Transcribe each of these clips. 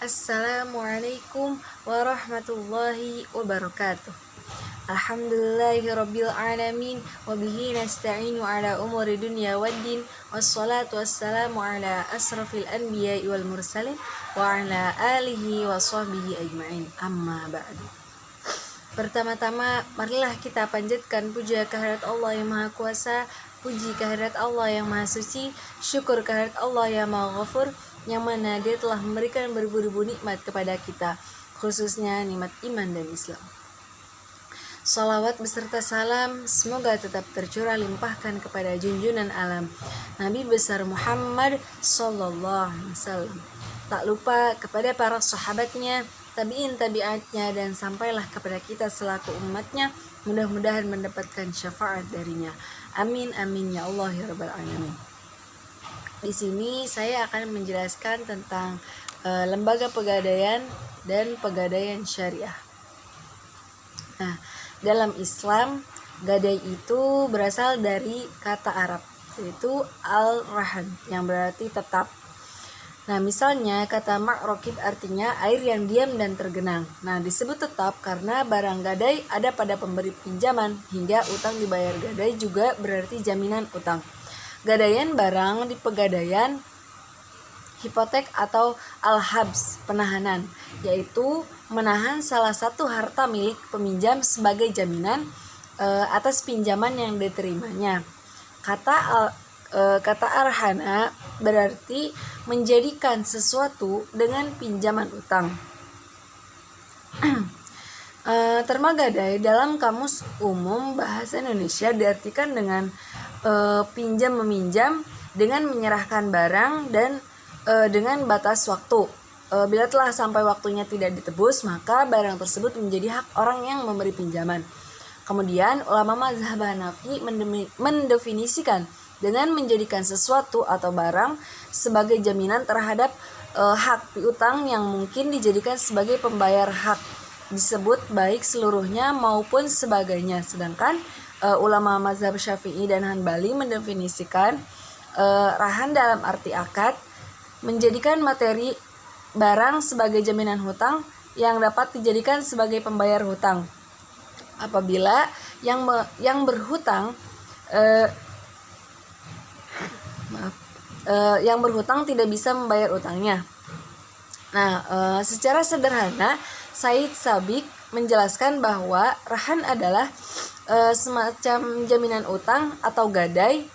Assalamualaikum warahmatullahi wabarakatuh. Alhamdulillahirabbil alamin wa bihi nasta'inu ala umuri dunya waddin wassalatu wassalamu ala asrafil anbiya'i wal mursalin wa ala alihi wa sahbihi ajma'in. Amma ba'du. Pertama-tama marilah kita panjatkan puja kehadirat Allah yang Maha Kuasa, puji kehadirat Allah yang Maha Suci, syukur kehadirat Allah yang Maha Ghafur, yang mana Dia telah memberikan beribu-ribu nikmat kepada kita, khususnya nikmat iman dan Islam. Salawat beserta salam semoga tetap tercurah limpahkan kepada junjungan alam Nabi besar Muhammad sallallahu alaihi wasallam. Tak lupa kepada para sahabatnya, tabi'in tabi'atnya, dan sampailah kepada kita selaku umatnya, mudah-mudahan mendapatkan syafaat darinya. Amin amin ya Allah ya rabbal alamin. Di sini saya akan menjelaskan tentang lembaga pegadaian dan pegadaian syariah. Nah, dalam Islam, gadai itu berasal dari kata Arab, yaitu al-rahan, yang berarti tetap. Nah, misalnya kata ma'rokib artinya air yang diam dan tergenang. Nah, disebut tetap karena barang gadai ada pada pemberi pinjaman, hingga utang dibayar gadai juga berarti jaminan utang. Gadaian barang di pegadaian, hipotek atau al-habs, penahanan, yaitu menahan salah satu harta milik peminjam sebagai jaminan atas pinjaman yang diterimanya. Kata arhana berarti menjadikan sesuatu dengan pinjaman utang. Terma gadai dalam Kamus Umum Bahasa Indonesia diartikan dengan pinjam meminjam dengan menyerahkan barang dan dengan batas waktu. Bila telah sampai waktunya tidak ditebus, maka barang tersebut menjadi hak orang yang memberi pinjaman. Kemudian ulama mazhab Hanafi mendefinisikan dengan menjadikan sesuatu atau barang sebagai jaminan terhadap hak piutang yang mungkin dijadikan sebagai pembayar hak, disebut baik seluruhnya maupun sebagainya. Sedangkan ulama mazhab Syafi'i dan Hanbali mendefinisikan rahan dalam arti akad, menjadikan materi barang sebagai jaminan hutang yang dapat dijadikan sebagai pembayar hutang apabila yang berhutang yang berhutang tidak bisa membayar utangnya. Nah, secara sederhana Said Sabiq menjelaskan bahwa rahan adalah semacam jaminan utang atau gadai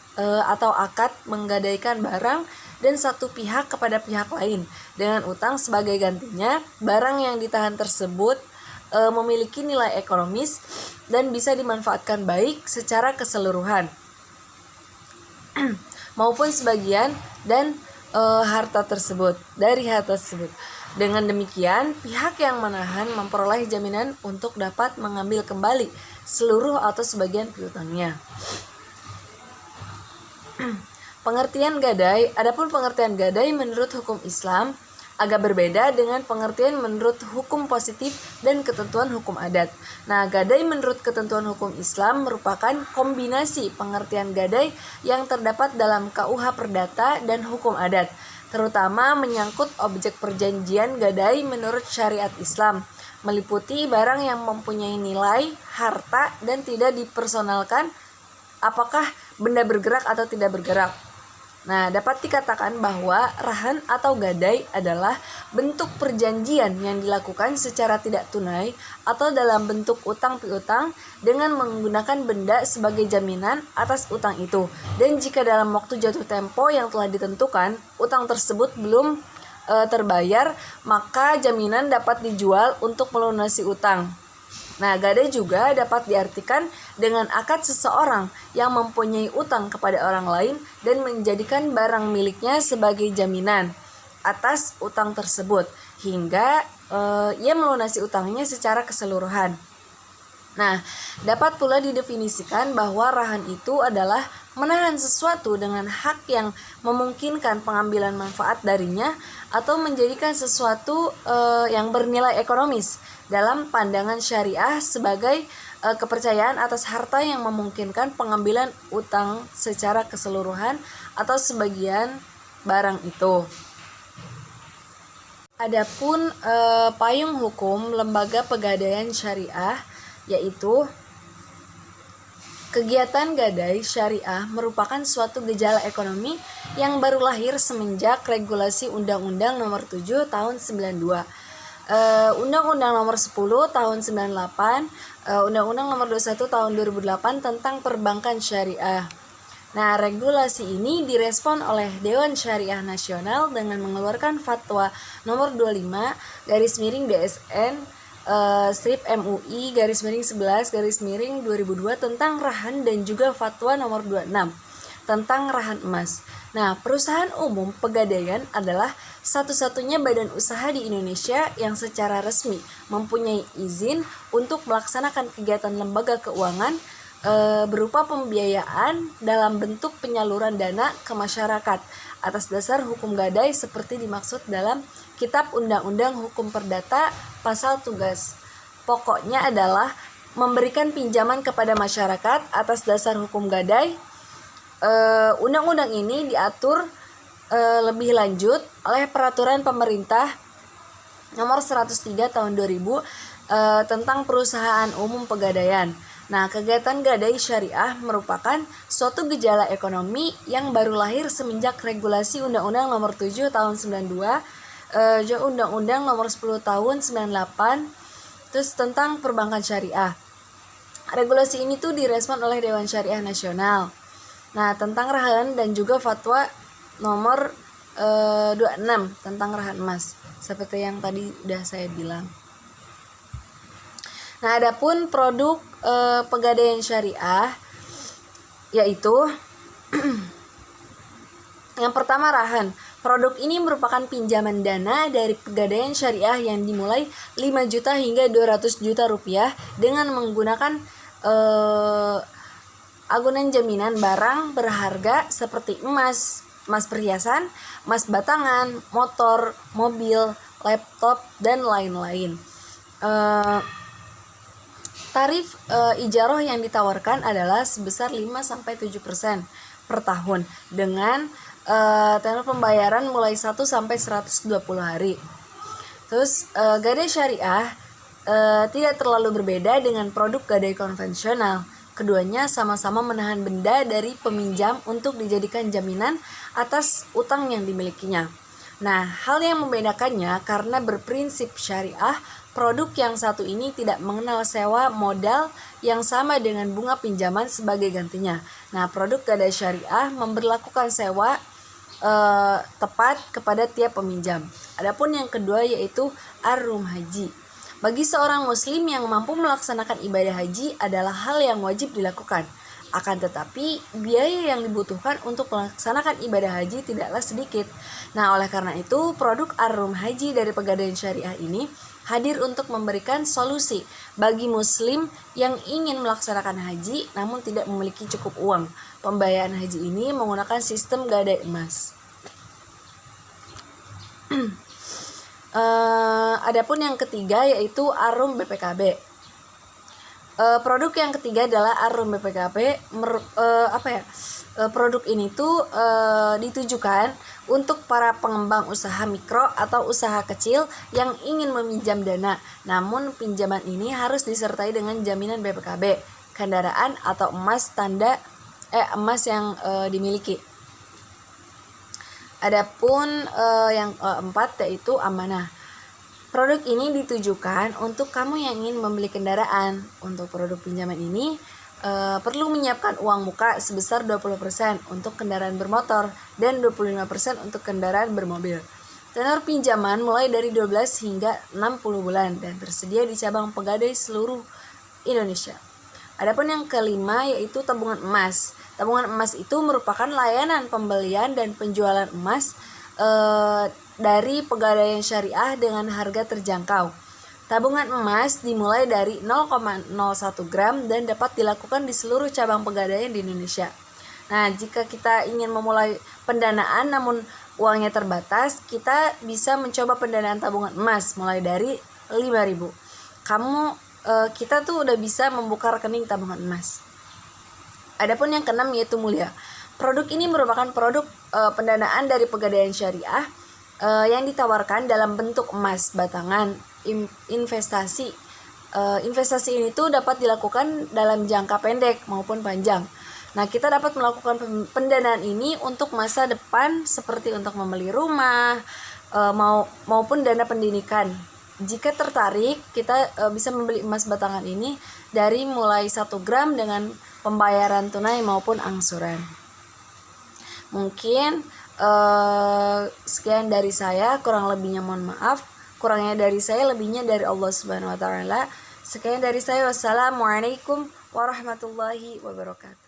atau akad menggadaikan barang dan satu pihak kepada pihak lain dengan utang sebagai gantinya. Barang yang ditahan tersebut memiliki nilai ekonomis dan bisa dimanfaatkan baik secara keseluruhan maupun sebagian dan harta tersebut. Dengan demikian, pihak yang menahan memperoleh jaminan untuk dapat mengambil kembali seluruh atau sebagian piutangnya. Adapun pengertian gadai menurut hukum Islam agak berbeda dengan pengertian menurut hukum positif dan ketentuan hukum adat. Nah, gadai menurut ketentuan hukum Islam merupakan kombinasi pengertian gadai yang terdapat dalam KUH Perdata dan hukum adat, terutama menyangkut objek perjanjian gadai menurut syariat Islam, meliputi barang yang mempunyai nilai, harta, dan tidak dipersonalkan, apakah benda bergerak atau tidak bergerak. Nah, dapat dikatakan bahwa rahan atau gadai adalah bentuk perjanjian yang dilakukan secara tidak tunai atau dalam bentuk utang piutang dengan menggunakan benda sebagai jaminan atas utang itu. Dan jika dalam waktu jatuh tempo yang telah ditentukan, utang tersebut belum terbayar, maka jaminan dapat dijual untuk melunasi utang. Nah, gadai juga dapat diartikan dengan akad seseorang yang mempunyai utang kepada orang lain dan menjadikan barang miliknya sebagai jaminan atas utang tersebut hingga ia melunasi utangnya secara keseluruhan. Nah, dapat pula didefinisikan bahwa rahan itu adalah menahan sesuatu dengan hak yang memungkinkan pengambilan manfaat darinya atau menjadikan sesuatu yang bernilai ekonomis dalam pandangan syariah sebagai kepercayaan atas harta yang memungkinkan pengambilan utang secara keseluruhan atau sebagian barang itu. Adapun payung hukum lembaga pegadaian syariah, yaitu kegiatan gadai syariah merupakan suatu gejala ekonomi yang baru lahir semenjak regulasi Undang-Undang Nomor 7 Tahun 92, Undang-Undang Nomor 10 Tahun 98, Undang-Undang Nomor 21 Tahun 2008 tentang perbankan syariah. Nah, regulasi ini direspon oleh Dewan Syariah Nasional dengan mengeluarkan Fatwa Nomor 25 garis miring DSN strip MUI garis miring 11 garis miring 2002 tentang rahan dan juga Fatwa Nomor 26 tentang rahan emas. Nah, perusahaan umum pegadaian adalah satu-satunya badan usaha di Indonesia yang secara resmi mempunyai izin untuk melaksanakan kegiatan lembaga keuangan berupa pembiayaan dalam bentuk penyaluran dana ke masyarakat atas dasar hukum gadai seperti dimaksud dalam Kitab Undang-Undang Hukum Perdata pasal tugas pokoknya adalah memberikan pinjaman kepada masyarakat atas dasar hukum gadai. Undang-undang ini diatur lebih lanjut oleh Peraturan Pemerintah Nomor 103 Tahun 2000 tentang Perusahaan Umum Pegadaian. Nah, kegiatan gadai syariah merupakan suatu gejala ekonomi yang baru lahir semenjak regulasi Undang-Undang Nomor 7 Tahun 92, Undang-Undang Nomor 10 Tahun 98, terus tentang perbankan syariah. Regulasi ini tuh direspon oleh Dewan Syariah Nasional. Nah, tentang rahan dan juga Fatwa Nomor 26 tentang rahan emas, seperti yang tadi udah saya bilang. Nah, adapun produk pegadaian syariah yaitu yang pertama rahan. Produk ini merupakan pinjaman dana dari pegadaian syariah yang dimulai 5 juta hingga 200 juta rupiah dengan menggunakan agunan jaminan barang berharga seperti emas, emas perhiasan, emas batangan, motor, mobil, laptop, dan lain-lain. Tarif ijaroh yang ditawarkan adalah sebesar 5-7% per tahun dengan tenor pembayaran mulai 1 sampai 120 hari. Terus gadai syariah tidak terlalu berbeda dengan produk gadai konvensional. Keduanya sama-sama menahan benda dari peminjam untuk dijadikan jaminan atas utang yang dimilikinya. Nah, hal yang membedakannya karena berprinsip syariah, produk yang satu ini tidak mengenal sewa modal yang sama dengan bunga pinjaman sebagai gantinya. Nah, produk gadai syariah memberlakukan sewa tepat kepada tiap peminjam. Adapun yang kedua yaitu ar-rum haji. Bagi seorang muslim yang mampu melaksanakan ibadah haji adalah hal yang wajib dilakukan. Akan tetapi, biaya yang dibutuhkan untuk melaksanakan ibadah haji tidaklah sedikit. Nah, oleh karena itu, produk ar-rum haji dari Pegadaian Syariah ini hadir untuk memberikan solusi bagi muslim yang ingin melaksanakan haji namun tidak memiliki cukup uang. Pembayaran haji ini menggunakan sistem gadai emas. Adapun yang ketiga yaitu ar-rum BPKB. Produk yang ketiga adalah ar-rum BPKB. Produk ini tuh ditujukan untuk para pengembang usaha mikro atau usaha kecil yang ingin meminjam dana. Namun pinjaman ini harus disertai dengan jaminan BPKB, kendaraan atau emas emas yang dimiliki. Adapun yang keempat yaitu amanah. Produk ini ditujukan untuk kamu yang ingin membeli kendaraan. Untuk produk pinjaman ini perlu menyiapkan uang muka sebesar 20% untuk kendaraan bermotor dan 25% untuk kendaraan bermobil. Tenor pinjaman mulai dari 12 hingga 60 bulan dan tersedia di cabang pegadai seluruh Indonesia. Adapun yang kelima yaitu tabungan emas. Tabungan emas itu merupakan layanan pembelian dan penjualan emas dari Pegadaian Syariah dengan harga terjangkau. Tabungan emas dimulai dari 0,01 gram dan dapat dilakukan di seluruh cabang pegadaian di Indonesia. Nah, jika kita ingin memulai pendanaan namun uangnya terbatas, kita bisa mencoba pendanaan tabungan emas mulai dari 5.000. Kita tuh udah bisa membuka rekening tabungan emas. Adapun yang keenam yaitu mulia. Produk ini merupakan produk pendanaan dari Pegadaian Syariah yang ditawarkan dalam bentuk emas batangan. Investasi ini tuh dapat dilakukan dalam jangka pendek maupun panjang. Nah, kita dapat melakukan pendanaan ini untuk masa depan seperti untuk membeli rumah maupun dana pendidikan. Jika tertarik, kita bisa membeli emas batangan ini dari mulai 1 gram dengan pembayaran tunai maupun angsuran. Mungkin sekian dari saya, kurang lebihnya mohon maaf. Kurangnya dari saya, lebihnya dari Allah Subhanahu wa taala. Sekian dari saya. Wassalamualaikum warahmatullahi wabarakatuh.